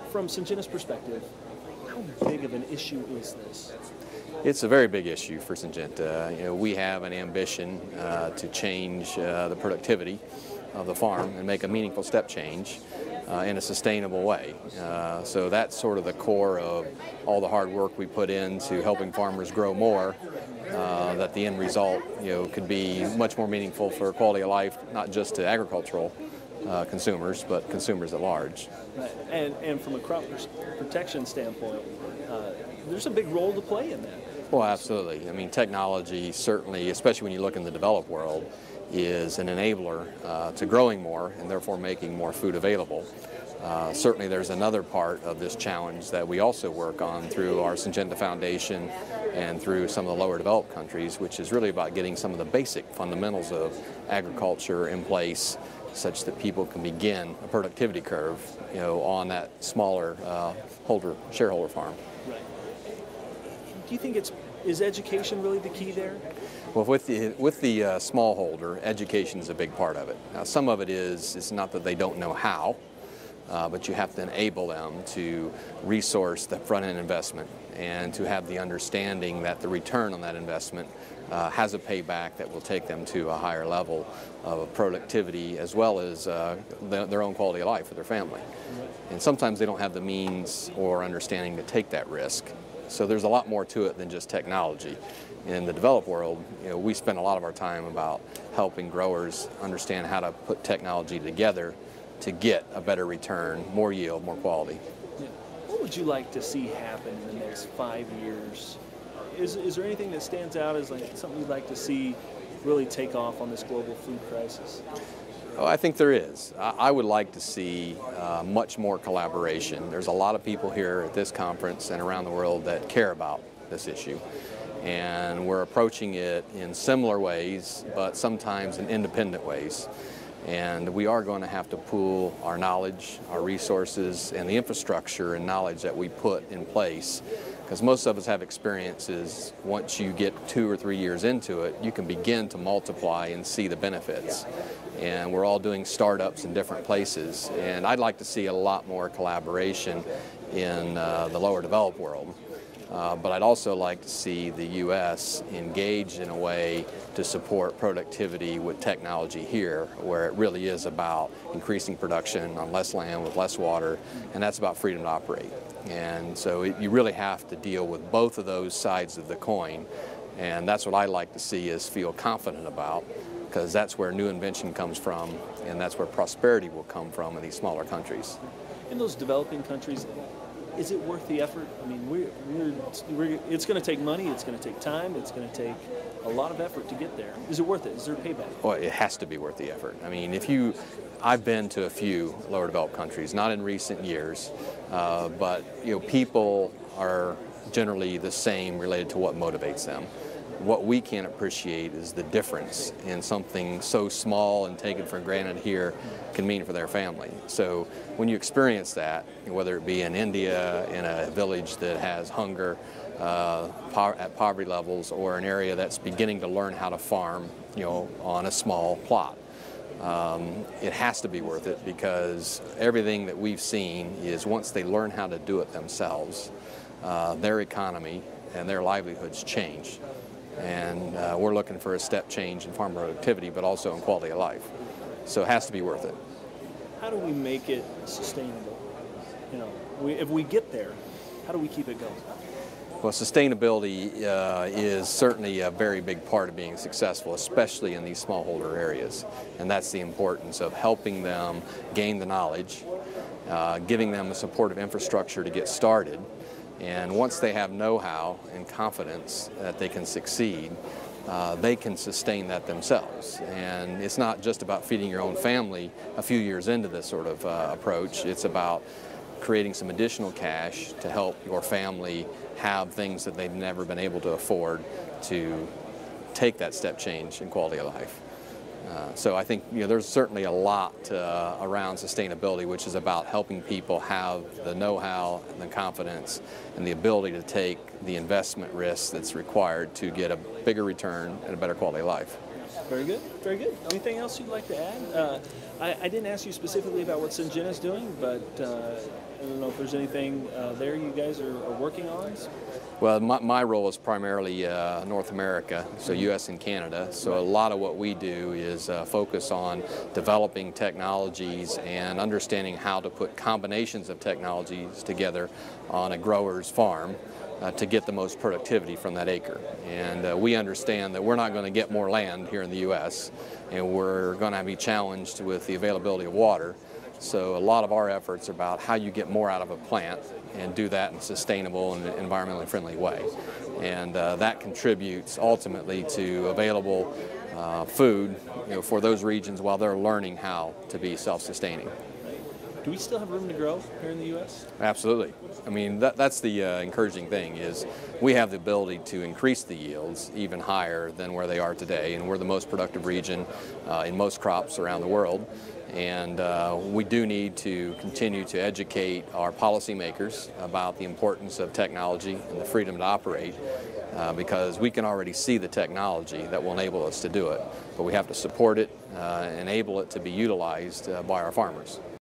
from Syngenta's perspective, how big of an issue is this? It's a very big issue for Syngenta. We have an ambition to change the productivity of the farm and make a meaningful step change in a sustainable way. So that's sort of the core of all the hard work we put into helping farmers grow more, that the end result could be much more meaningful for quality of life, not just to agricultural consumers, but consumers at large. And from a crop protection standpoint, there's a big role to play in that. Well, absolutely. I mean, technology certainly, especially when you look in the developed world, is an enabler to growing more and therefore making more food available. Certainly there's another part of this challenge that we also work on through our Syngenta Foundation and through some of the lower developed countries, which is really about getting some of the basic fundamentals of agriculture in place such that people can begin a productivity curve, on that smaller shareholder farm. Right. Do you think is education really the key there? Well, with the smallholder, education is a big part of it. Now, some of it is, it's not that they don't know how, but you have to enable them to resource the front-end investment and to have the understanding that the return on that investment has a payback that will take them to a higher level of productivity as well as their own quality of life for their family. And sometimes they don't have the means or understanding to take that risk. So there's a lot more to it than just technology. In the developed world, we spend a lot of our time about helping growers understand how to put technology together to get a better return, more yield, more quality. Yeah. What would you like to see happen in the next 5 years? Is there anything that stands out as like something you'd like to see really take off on this global food crisis? Oh, I think there is. I would like to see much more collaboration. There's a lot of people here at this conference and around the world that care about this issue. And we're approaching it in similar ways, but sometimes in independent ways. And we are going to have to pool our knowledge, our resources, and the infrastructure and knowledge that we put in place. Because most of us have experiences, once you get 2 or 3 years into it, you can begin to multiply and see the benefits. And we're all doing startups in different places. And I'd like to see a lot more collaboration in the lower developed world. But I'd also like to see the U.S. engaged in a way to support productivity with technology here, where it really is about increasing production on less land with less water, and that's about freedom to operate. And so you really have to deal with both of those sides of the coin, and that's what I like to see is feel confident about, because that's where new invention comes from, and that's where prosperity will come from in these smaller countries. In those developing countries, is it worth the effort? I mean, it's going to take money, it's going to take time, it's going to take a lot of effort to get there. Is it worth it? Is there a payback? Well, it has to be worth the effort. I mean, I've been to a few lower developed countries, not in recent years, but people are generally the same related to what motivates them. What we can't appreciate is the difference in something so small and taken for granted here can mean for their family. So when you experience that, whether it be in India, in a village that has hunger at poverty levels, or an area that's beginning to learn how to farm, on a small plot, it has to be worth it, because everything that we've seen is once they learn how to do it themselves, their economy and their livelihoods change. And we're looking for a step change in farm productivity, but also in quality of life. So it has to be worth it. How do we make it sustainable? If we get there, how do we keep it going? Well, sustainability is certainly a very big part of being successful, especially in these smallholder areas. And that's the importance of helping them gain the knowledge, giving them a supportive infrastructure to get started. And once they have know-how and confidence that they can succeed, they can sustain that themselves. And it's not just about feeding your own family a few years into this sort of approach. It's about creating some additional cash to help your family have things that they've never been able to afford to take that step change in quality of life. So I think there's certainly a lot around sustainability, which is about helping people have the know-how and the confidence and the ability to take the investment risk that's required to get a bigger return and a better quality of life. Very good, very good. Anything else you'd like to add? I didn't ask you specifically about what Syngenta's doing, but I don't know if there's anything there you guys are working on. Well, my role is primarily North America, so U.S. and Canada. So a lot of what we do is focus on developing technologies and understanding how to put combinations of technologies together on a grower's farm to get the most productivity from that acre. And we understand that we're not going to get more land here in the U.S., and we're going to be challenged with the availability of water. So a lot of our efforts are about how you get more out of a plant and do that in a sustainable and environmentally friendly way. And that contributes ultimately to available food, for those regions while they're learning how to be self-sustaining. Do we still have room to grow here in the U.S.? Absolutely. I mean, that's the encouraging thing is we have the ability to increase the yields even higher than where they are today, and we're the most productive region in most crops around the world. And we do need to continue to educate our policymakers about the importance of technology and the freedom to operate because we can already see the technology that will enable us to do it, but we have to support it, enable it to be utilized by our farmers.